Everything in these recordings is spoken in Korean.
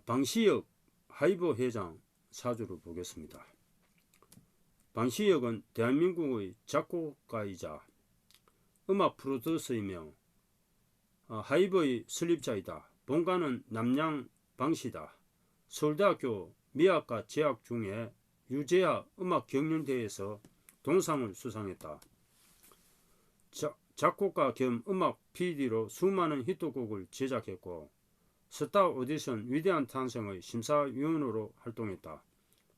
방시혁 하이버 회장 사주를 보겠습니다. 방시혁은 대한민국의 작곡가이자 음악 프로듀서이며 하이버의 설립자이다. 본가는 남양 방시다. 서울대학교 미학과 재학 중에 유재하 음악경연대회에서 동상을 수상했다. 작곡가 겸 음악 PD로 수많은 히트곡을 제작했고 스타 오디션 위대한 탄생의 심사위원으로 활동했다.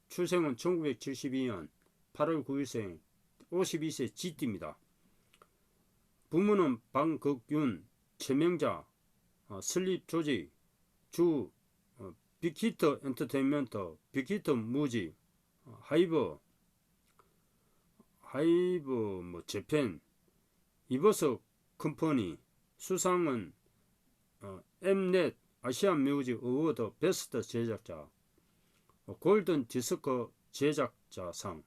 출생은 1972년 8월 9일생 52세 쥐띠입니다. 부모는 방극윤, 최명자, 설립 조직, 주 빅히트 엔터테인먼트, 빅히트 무지, 하이버 재팬, 이버석 컴퍼니, 수상은 엠넷 아시안 뮤직 어워드 베스트 제작자, 골든 디스크 제작자상,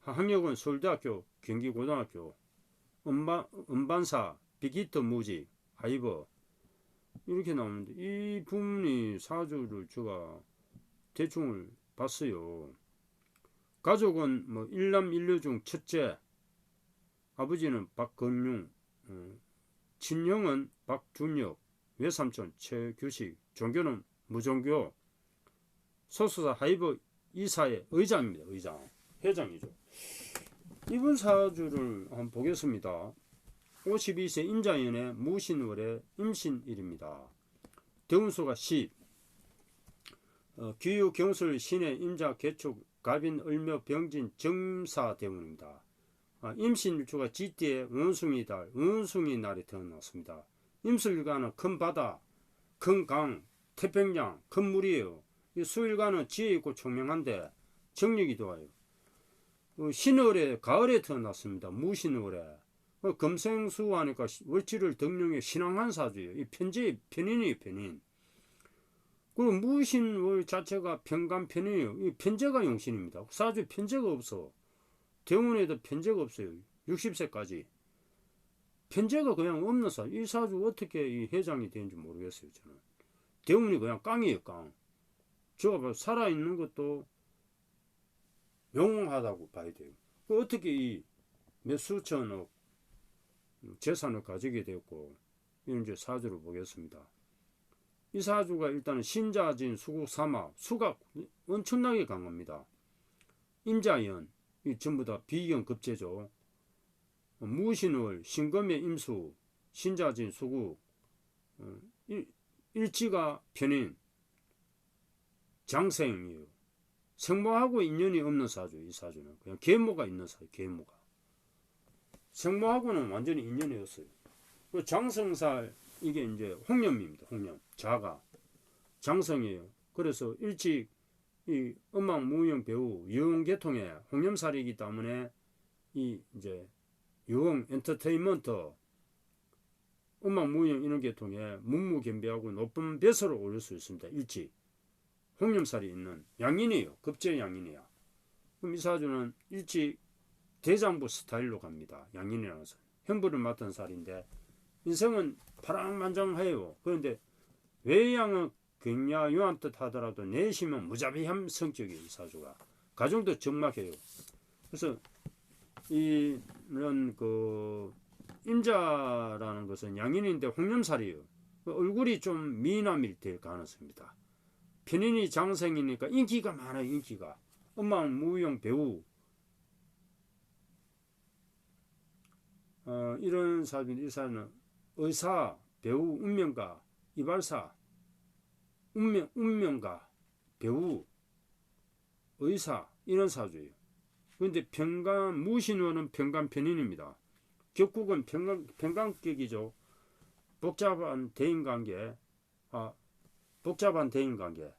학력은 서울대학교, 경기고등학교, 음반사, 빅히트 무지, 하이버 이렇게 나오는데 이 부분이 사주를 제가 대충을 봤어요. 가족은 뭐 일남 일녀 중 첫째, 아버지는 박건용, 친형은 박준혁, 외삼촌 최규식, 종교는 무종교, 소속사 하이버 이사의 의장입니다. 의장, 회장이죠. 이분 사주를 한번 보겠습니다. 52세 임자연의 무신월의 임신일입니다. 대운수가 10, 기유 경술 신의 임자 개축 갑인 을묘 병진 정사 대운입니다. 임신일주가 쥐띠의 원숭이달, 원숭이 날에 태어났습니다. 임술일간은 큰 바다, 큰 강, 태평양, 큰 물이에요. 이 수일간은 지혜 있고 총명한데 정력이 좋아요. 신월에 가을에 태어났습니다. 무신월에. 금생수 하니까 월치를 덕령에 신앙한 사주예요. 이 편제의 편인이에요, 편인. 그리고 무신월 자체가 편간편이에요. 이 편제가 용신입니다. 사주에 편제가 없어. 대운에도 편제가 없어요. 60세까지. 편제가 그냥 없는 사주. 이 사주 어떻게 이 회장이 되는지 모르겠어요, 저는. 대운이 그냥 깡이에요, 깡. 제가 살아있는 것도 영웅하다고 봐야 돼요. 어떻게 이 몇 수천억 재산을 가지게 되었고, 이런 이제 사주를 보겠습니다. 이 사주가 일단은 신자진 수국 삼화, 수가 엄청나게 강합니다. 임자연, 이 전부 다 비견 급제죠. 무신월, 신금의 임수, 신자진 수국, 일지가 편인, 장생이에요. 생모하고 인연이 없는 사주, 이 사주는. 그냥 계모가 있는 사주, 계모가. 생모하고는 완전히 인연이 없어요. 장성살, 이게 이제 홍념입니다. 홍념. 자가. 장성이에요. 그래서 일찍 이 음악 무용 배우 유흥 계통에 홍념살이기 때문에 이 이제 유흥 엔터테인먼트 음악 무용 이런 계통에 문무견비하고 높은 배서를 올릴 수 있습니다. 일찍. 홍념살이 있는 양인이에요. 급제 양인이야. 그럼 이 사주는 일찍 대장부 스타일로 갑니다. 양인이라서 형부를 맡은 살인데 인생은 파랑만장해요. 그런데 외양은 굉장히 유한 뜻 하더라도 내심은 무자비한 성격이에요. 이 사주가. 가정도 적막해요. 그래서 이런 그 임자라는 것은 양인인데 홍념살이에요. 얼굴이 좀 미남일 될 가능성입니다. 편인이 장생이니까 인기가 많아요. 인기가. 음악 무용 배우 이런 사주인데 이 사주는 의사, 배우, 운명가, 이발사, 운명가, 배우, 의사 이런 사주예요. 그런데 편간 무신호는 편간편인입니다. 격국은 편간격이죠. 복잡한 대인관계, 복잡한 대인관계,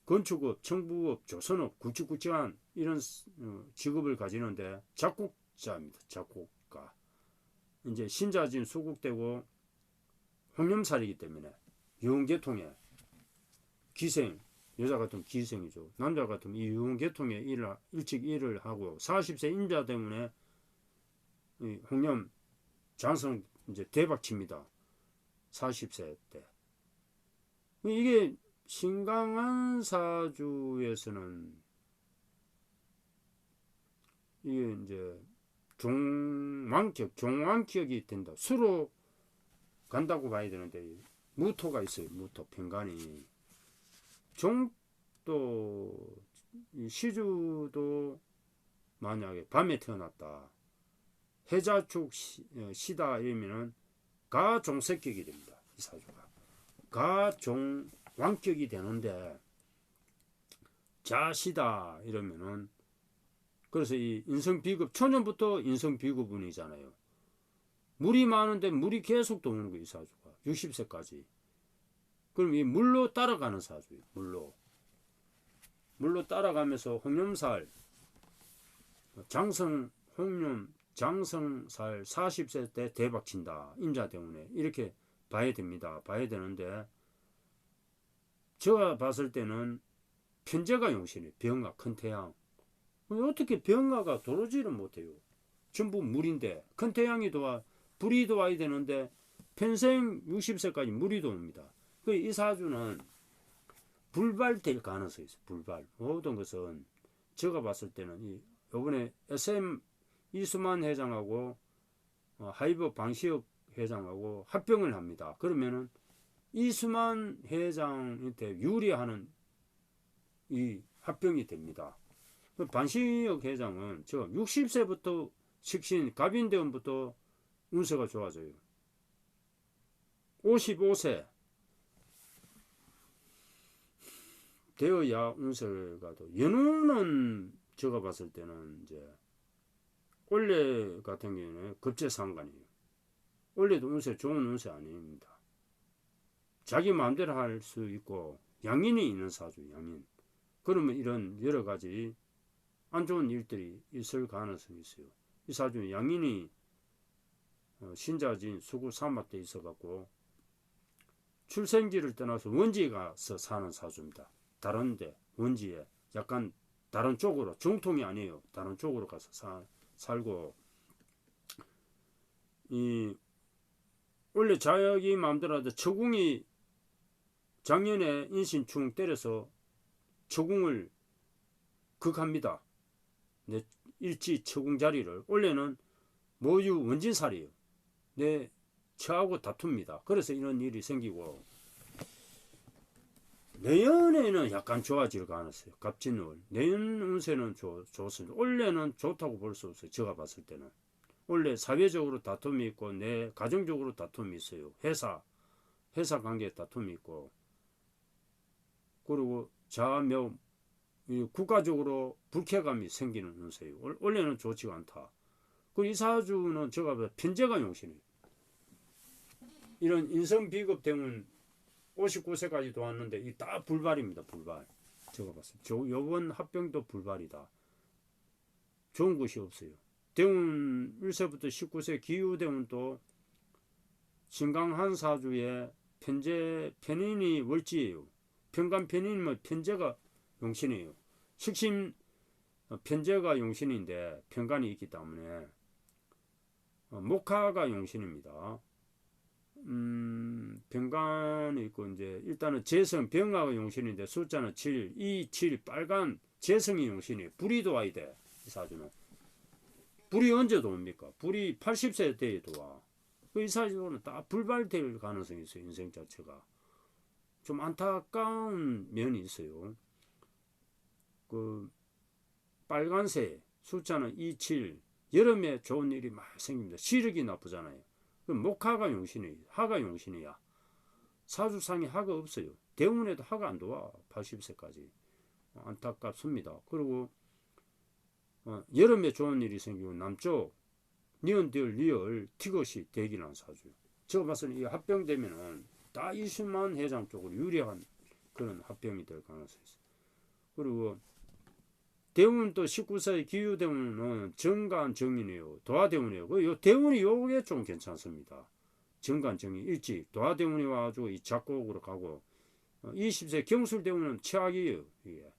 건축업, 청부업, 조선업, 굵직굵직한 이런 직업을 가지는데 작곡자입니다. 작곡가. 이제 신자진 수국되고 홍념살이기 때문에 유흥계통에 기생, 여자 같으면 기생이죠. 남자 같으면 이 유흥계통에 일찍 일을 하고 40세 임자 때문에 이 홍념 장성 이제 대박칩니다. 40세 때. 이게 신강한 사주에서는 이게 이제 종왕격이 된다. 수로 간다고 봐야 되는데 무토가 있어요. 무토 편간이. 종도 시주도 만약에 밤에 태어났다. 해자축 시다 이러면은 가종석격이 됩니다. 이 사주가. 가종왕격이 되는데 자시다 이러면은 그래서 이 인성비급 초년부터 인성비급운이잖아요. 물이 많은데 물이 계속 도는 거예요. 이 사주가 60세까지. 그럼 이 물로 따라가는 사주예요. 물로 따라가면서 홍염살 장성 홍염 장성살 40세 때 대박 친다. 임자 때문에 이렇게 봐야 됩니다. 봐야 되는데 제가 봤을 때는 편제가 용신이에요. 병화 큰 태양. 어떻게 병화가 도로지를 못해요. 전부 물인데 큰 태양이 도와 불이 도와야 되는데 평생 60세까지 물이 도옵니다. 이 사주는 불발될 가능성이 있어요. 불발. 모든 것은 제가 봤을 때는 이번에 SM 이수만 회장하고 하이버 방시혁 회장하고 합병을 합니다. 그러면은 이수만 회장한테 유리하는 이 합병이 됩니다. 방시혁 회장은 저 60세부터 식신 갑인대원부터 운세가 좋아져요. 55세 되어야 운세가 더 연운은 제가 봤을 때는 이제 올해 같은 경우는 급제상관이에요. 올해도 운세 좋은 운세 아닙니다. 자기 마음대로 할 수 있고 양인이 있는 사주 양인. 그러면 이런 여러 가지 안 좋은 일들이 있을 가능성이 있어요. 이 사주는 양인이 신자진 수구 사막대 있어갖고 출생지를 떠나서 원지에 가서 사는 사주입니다. 다른데 원지에 약간 다른 쪽으로 정통이 아니에요. 다른 쪽으로 가서 살고 이 원래 자기 마음대로 하다 처궁이 작년에 인신충 때려서 처궁을 극합니다. 내 일지 처궁 자리를 원래는 모유 원진살이에요. 내 처하고 다툽니다. 그래서 이런 일이 생기고 내년에는 약간 좋아질 가능성이 갑진월 내년 운세는 좋습니다. 올해는 좋다고 볼 수 없어요. 제가 봤을 때는 원래 사회적으로 다툼이 있고 내 가정적으로 다툼이 있어요. 회사 관계에 다툼이 있고 그리고 자묘 국가적으로 불쾌감이 생기는 운세예요. 원래는 좋지가 않다. 그리고 이 사주는 제가 봐서 편제가 용신이에요. 이런 인성비급 대문 59세까지도 왔는데 이 다 불발입니다. 불발. 제가 봤을 때 요번 합병도 불발이다. 좋은 것이 없어요. 대운 1세부터 19세 기후대운도 신강한 사주의 편인이 월지예요. 편간 편인이면 편제가 용신이에요. 식신 편제가 용신인데 편간이 있기 때문에 목화가 용신입니다. 병간이 있고 이제 일단은 재성 병화가 용신인데 숫자는 7, 2, 7 빨간 재성이 용신이에요. 불이 도와야 돼. 이 사주는 불이 언제 도옵니까? 불이 80세 때에 도와. 이 사주는 다 불발될 가능성이 있어요. 인생 자체가 좀 안타까운 면이 있어요. 그 빨간색 숫자는 2, 7 여름에 좋은 일이 많이 생깁니다. 시력이 나쁘잖아요. 목화가 용신이에요. 하가 용신이야. 사주상에 하가 없어요. 대운에도 하가 안 도와. 80세까지. 안타깝습니다. 그리고 여름에 좋은 일이 생기고 남쪽 니언들 리얼 티것이 대기란 사주. 제가 봤을 때 이 합병되면은 다 이수만 회장 쪽으로 유리한 그런 합병이 될 가능성이 있어요. 그리고 대운 또 19세의 기후대운은 정간정인이에요. 도화대운이에요. 요 대운이 요게 좀 괜찮습니다. 정간정인 일찍 도화대운이 와가지고 이 작곡으로 가고 20세 경술대운은 최악이에요. 이게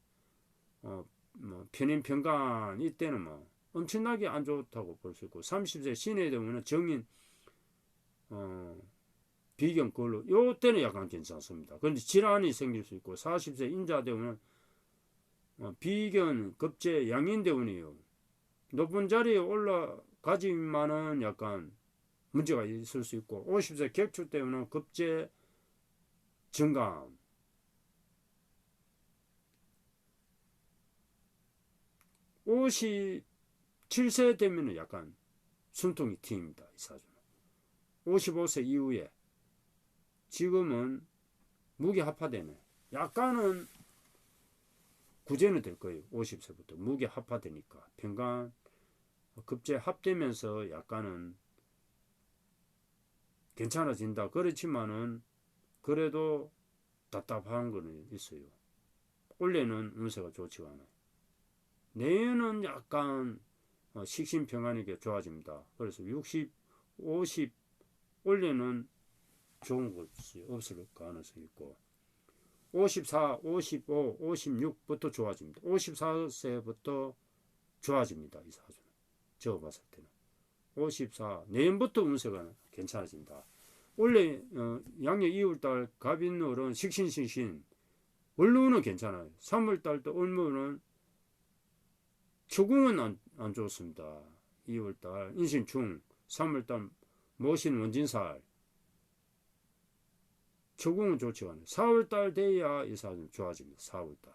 편인편간 이때는 뭐 엄청나게 안 좋다고 볼 수 있고 30세 신해대운은 정인 비견 걸로 요 때는 약간 괜찮습니다. 그런데 질환이 생길 수 있고 40세 인자대운은 비견 급제 양인대운이에요. 높은 자리에 올라가지만은 약간 문제가 있을 수 있고 50세 격축대운은 급제 증감 57세 되면은 약간 숨통이 트입니다. 이 사주는 55세 이후에 지금은 무게합화되네. 약간은 구제는 될 거예요. 50세부터 무게합화되니까 평간 급제 합되면서 약간은 괜찮아진다. 그렇지만은 그래도 답답한 거는 있어요. 올해는 운세가 좋지가 않아요. 내년은 약간 식신평안하게 좋아집니다. 그래서 60, 50 올해는 좋은 것이 없을 가능성이 있고 54, 55, 56부터 좋아집니다. 54세부터 좋아집니다. 이 사주는. 제가 봤을 때는. 54, 내년부터 운세가 괜찮아진다. 원래 양력 2월달 갑인월은 식신신신 월로는 괜찮아요. 3월달도 을묘는 초궁은 안 좋습니다. 2월달 인신충, 3월달 모신 원진살 초궁은 좋지 않아요. 4월달 돼야 이 사주는 좋아집니다. 4월달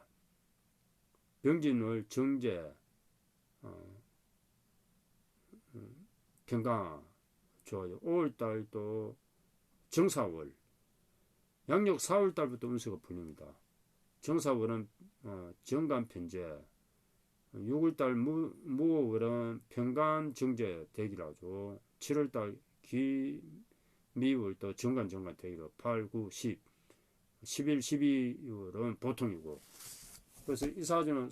병진월 정제 평강 좋아요. 5월달도 정사월 양력 4월달부터 운세가 풀립니다. 정사월은 정간편제 6월달 무월은 평간 정제 대기라죠. 7월달 기미월도 정간 대기로 8, 9, 10 11, 12월은 보통이고 그래서 이 사주는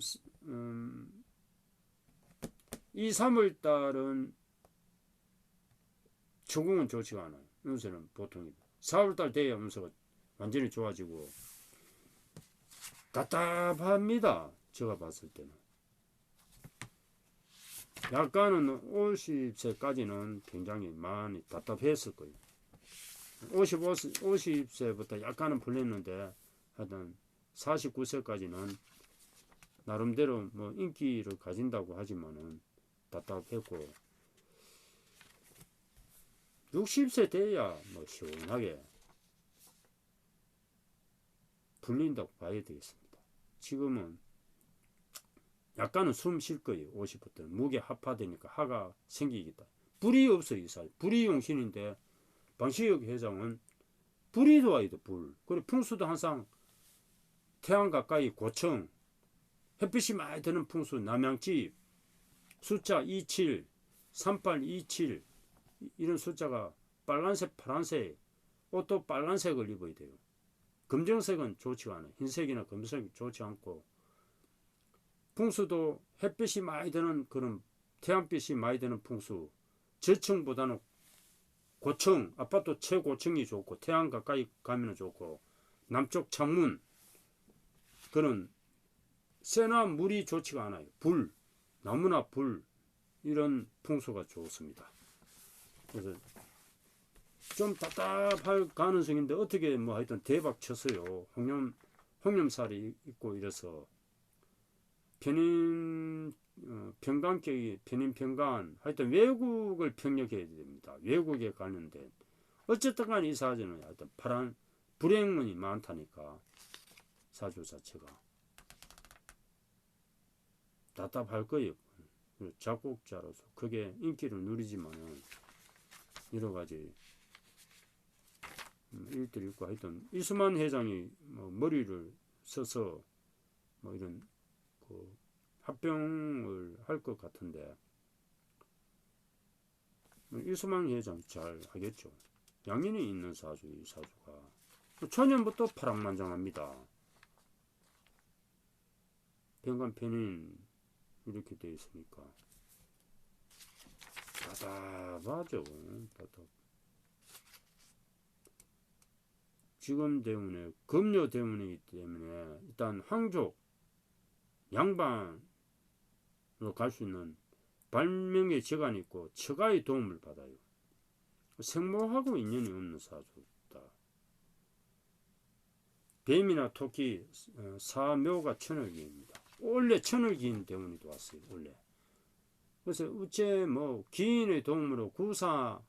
2, 3월달은 초궁은 좋지가 않아요. 운세는 보통이고 4월달 돼야 운세가 완전히 좋아지고 답답합니다. 제가 봤을 때는 약간은 50세까지는 굉장히 많이 답답했을 거예요. 50세부터 약간은 풀렸는데 하여튼 49세까지는 나름대로 뭐 인기를 가진다고 하지만은 답답했고 60세 돼야 뭐 시원하게 풀린다고 봐야 되겠습니다. 지금은 약간은 숨 쉴 거예요. 50부터는 무게 합화되니까 하가 생기겠다. 불이 없어요. 이 사람 불이 용신인데 방시혁 회장은 불이 좋아야 돼. 불. 그리고 풍수도 항상 태양 가까이 고청 햇빛이 많이 드는 풍수 남양집 숫자 27 3827 이런 숫자가 빨간색 파란색 옷도 빨간색을 입어야 돼요. 검정색은 좋지가 않아요. 흰색이나 검정색이 좋지 않고 풍수도 햇빛이 많이 드는 그런 태양빛이 많이 드는 풍수 저층보다는 고층 아파트 최고층이 좋고 태양 가까이 가면 좋고 남쪽 창문 그런 새나 물이 좋지가 않아요. 불 나무나 불 이런 풍수가 좋습니다. 그래서 좀 답답할 가능성인데 어떻게 뭐 하여튼 대박 쳤어요. 홍염살이 있고 이래서 편인 평간격이 편인 평간 하여튼 외국을 평력해야 됩니다. 외국에 가는데 어쨌든 간에 이 사주는 하여튼 파란 불행운이 많다니까 사주 자체가 답답할 거예요. 작곡자로서 크게 인기를 누리지만은 여러 가지 일들이 있고 하여튼 이수만 회장이 뭐 머리를 써서 뭐 이런 그 합병을 할 것 같은데 이수만 회장 잘 하겠죠. 양인이 있는 사주 이 사주가 초년부터 파랑만장합니다. 병간 편인 이렇게 되어 있으니까 답답하죠. 답답. 지금 때문에 금요 때문이기 때문에 일단 황족 양반으로 갈 수 있는 발명의 재간이 있고 처가의 도움을 받아요. 생모하고 인연이 없는 사주다. 뱀이나 토끼, 사묘가 천을기입니다. 원래 천을기인 대운이 왔어요. 원래. 그래서 우째 뭐 기인의 도움으로 구사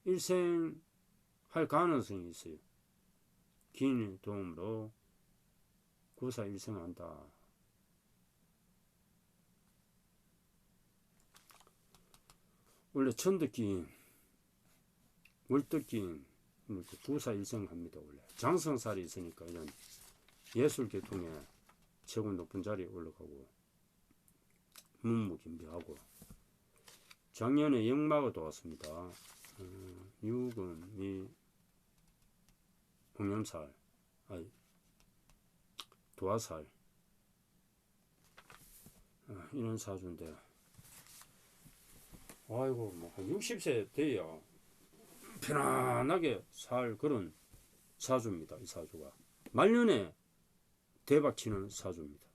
일생 할 가능성이 있어요. 기인의 도움으로 구사 일생한다. 원래 천득기인, 월득기인 구사 일생합니다. 원래 장성살이 있으니까 이런 예술계통에 최고 높은 자리에 올라가고 문무김비하고 작년에 역마가 도왔습니다. 유금이 홍염살, 도화살 이런 사주인데 아이고 뭐 한 60세 돼야 편안하게 살 그런 사주입니다. 이 사주가 말년에 대박치는 사주입니다.